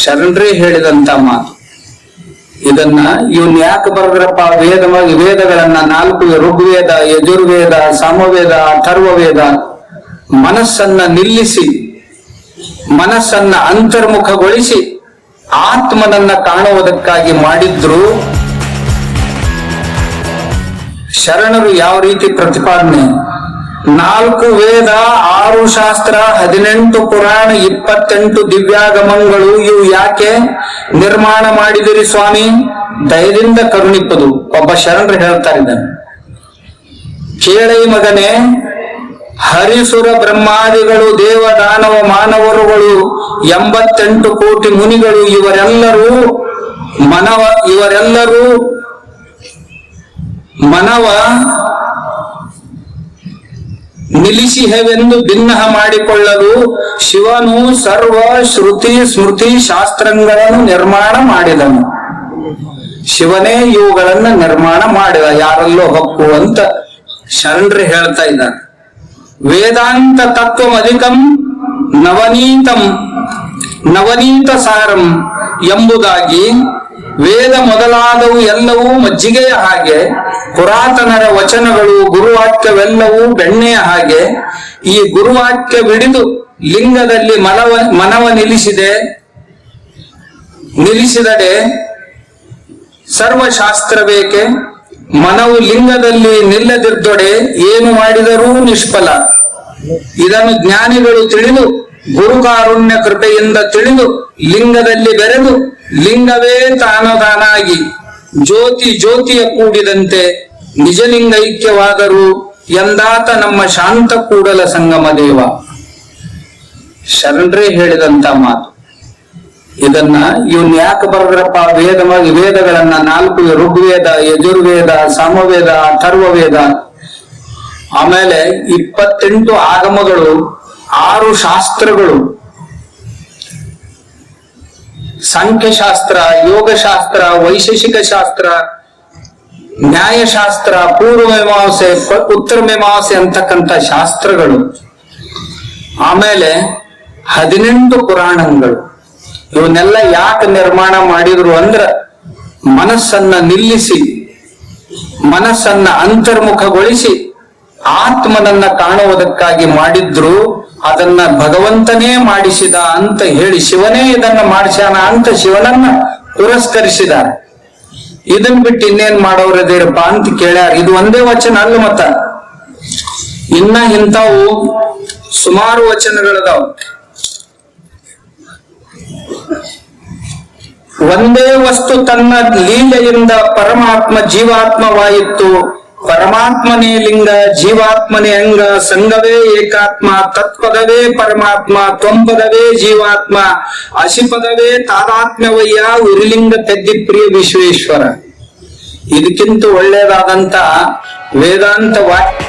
ಶರಣರೇ ಹೇಳಿದಂತ ಮಾತು. ಇದನ್ನ ಇವನ್ ಯಾಕೆ ಬರೆದ್ರಪ್ಪ? ವೇದಗಳನ್ನ 4 ಋಗ್ವೇದ, ಯಜುರ್ವೇದ, ಸಾಮವೇದ, ಅಥರ್ವವೇದ ಮನಸ್ಸನ್ನ ನಿಲ್ಲಿಸಿ, ಮನಸ್ಸನ್ನ ಅಂತರ್ಮುಖಗೊಳಿಸಿ ಆತ್ಮನನ್ನ ಕಾಣುವುದಕ್ಕಾಗಿ ಮಾಡಿದ್ರು. ಶರಣರು ಯಾವ ರೀತಿ ಪ್ರತಿಪಾದನೆ? 4 ವೇದ, 6 ಶಾಸ್ತ್ರ, 18 ಪುರಾಣ, 28 ದಿವ್ಯಾಗಮಗಳು ಇವು ಯಾಕೆ ನಿರ್ಮಾಣ ಮಾಡಿದಿರಿ ಸ್ವಾಮಿ? ದಯದಿಂದ ಕರುಣಿಪ್ಪದು. ಒಬ್ಬ ಶರಣರು ಹೇಳ್ತಾ ಇದ್ದಾನೆ, ಕೇಳೈ ಮಗನೇ, ಹರಿಸುರ ಬ್ರಹ್ಮಾದಿಗಳು, ದೇವ ದಾನವ ಮಾನವರುಗಳು, 88 ಕೋಟಿ ಮುನಿಗಳು ಇವರೆಲ್ಲರೂ ಮನವ ನಿಲ್ಲಿಸಿಹವೆಂದು ಭಿನ್ನ ಮಾಡಿಕೊಳ್ಳಲು ಶಿವನು ಸರ್ವ ಶ್ರುತಿ ಸ್ಮೃತಿ ಶಾಸ್ತ್ರಗಳನ್ನು ನಿರ್ಮಾಣ ಮಾಡಿದನು. ಶಿವನೇ ಇವುಗಳನ್ನ ನಿರ್ಮಾಣ ಮಾಡಿದ, ಯಾರಲ್ಲೋ ಹಕ್ಕು ಅಂತ ಶರಣರು ಹೇಳ್ತಾ ಇದ್ದಾರೆ. ವೇದಾಂತ ತತ್ವಂ ಅಧಿಕಂ ನವನೀತ ಸಾರಂ ಎಂಬುದಾಗಿ ವೇದ ಮೊದಲಾದವು ಎಲ್ಲವೂ ಮಜ್ಜಿಗೆಯ ಹಾಗೆ, ಪುರಾತನರ ವಚನಗಳು ಗುರುವಾಕ್ಯವೆಲ್ಲವೂ ಬೆಣ್ಣೆಯ ಹಾಗೆ. ಈ ಗುರುವಾಕ್ಯವಿಡಿದು ಲಿಂಗದಲ್ಲಿ ಮನವ ನಿಲ್ಲಿಸಿದಡೆ ಸರ್ವಶಾಸ್ತ್ರ ಬೇಕೆ. ಮನವು ಲಿಂಗದಲ್ಲಿ ನಿಲ್ಲದಿದ್ದೊಡೆ ಏನು ಮಾಡಿದರೂ ನಿಷ್ಫಲ. ಇದನ್ನು ಜ್ಞಾನಿಗಳು ತಿಳಿದು, ಗುರುಕಾರುಣ್ಯ ಕೃಪೆಯಿಂದ ತಿಳಿದು, ಲಿಂಗದಲ್ಲಿ ಬೆರೆದು ಲಿಂಗವೇ ತಾನಾಗಿ ಜ್ಯೋತಿಯ ಕೂಡಿದಂತೆ ನಿಜಲಿಂಗ ಐಕ್ಯವಾದರು ಎಂದಾತ ನಮ್ಮ ಶಾಂತ ಕೂಡಲ ಸಂಗಮ ದೇವ. ಶರಣರೇ ಹೇಳಿದಂತ ಮಾತು. ಇದನ್ನ ಇವನ್ ಯಾಕೆ ಬರೆದ್ರಪ್ಪ? ವೇದಗಳನ್ನ 4 ಋಗ್ವೇದ, ಯಜುರ್ವೇದ, ಸಾಮವೇದ, ಅಥರ್ವವೇದ, ಆಮೇಲೆ 28 ಆಗಮಗಳು, 6 ಶಾಸ್ತ್ರಗಳು, ಸಾಂಖ್ಯಶಾಸ್ತ್ರ, ಯೋಗಶಾಸ್ತ್ರ, ವೈಶೇಷಿಕ ಶಾಸ್ತ್ರ, ನ್ಯಾಯಶಾಸ್ತ್ರ, ಪೂರ್ವ ಮೀಮಾಂಸೆ, ಉತ್ತರ ಮೀಮಾಂಸೆ ಅಂತಕ್ಕಂಥ ಶಾಸ್ತ್ರಗಳು, ಆಮೇಲೆ 18 ಪುರಾಣಗಳು. ಇವನ್ನೆಲ್ಲ ಯಾಕೆ ನಿರ್ಮಾಣ ಮಾಡಿದ್ರು ಅಂದ್ರ, ಮನಸ್ಸನ್ನ ನಿಲ್ಲಿಸಿ, ಮನಸ್ಸನ್ನ ಅಂತರ್ಮುಖಗೊಳಿಸಿ ಆತ್ಮನನ್ನ ಕಾಣುವುದಕ್ಕಾಗಿ ಮಾಡಿದ್ರು. ಅದನ್ನ ಭಗವಂತನೇ ಮಾಡಿಸಿದ ಅಂತ ಹೇಳಿ, ಶಿವನೇ ಇದನ್ನ ಮಾಡಿಸ್ಯಾನ ಅಂತ ಶಿವನನ್ನ ಪುರಸ್ಕರಿಸಿದ್ದಾರೆ. ಇದನ್ ಬಿಟ್ಟು ಇನ್ನೇನ್ ಮಾಡೋರದೇರಪ್ಪ ಅಂತ ಕೇಳ್ಯಾರ. ಇದು ಒಂದೇ ವಚನ ಅಲ್ಲ, ಮತ್ತ ಇನ್ನ ಇಂಥವು ಸುಮಾರು ವಚನಗಳದಾವ. ಒಂದೇ ವಸ್ತು ತನ್ನ ಲೀಲೆಯಿಂದ ಪರಮಾತ್ಮ ಜೀವಾತ್ಮವಾಯಿತು. ಪರಮಾತ್ಮನೇ ಲಿಂಗ, ಜೀವಾತ್ಮನೇ ಅಂಗ, ಸಂಗವೇ ಏಕಾತ್ಮ, ತತ್ಪದವೇ ಪರಮಾತ್ಮ, ತ್ವಂಪದವೇ ಜೀವಾತ್ಮ, ಅಸಿಪದವೇ ತಾದಾತ್ಮ್ಯವಯ್ಯ, ಉರಿಲಿಂಗ ತೆದ್ದಿ ಪ್ರಿಯ ವಿಶ್ವೇಶ್ವರ. ಇದಕ್ಕಿಂತ ಒಳ್ಳೆಯದಾದಂತ ವೇದಾಂತ ವಾಕ್ಯ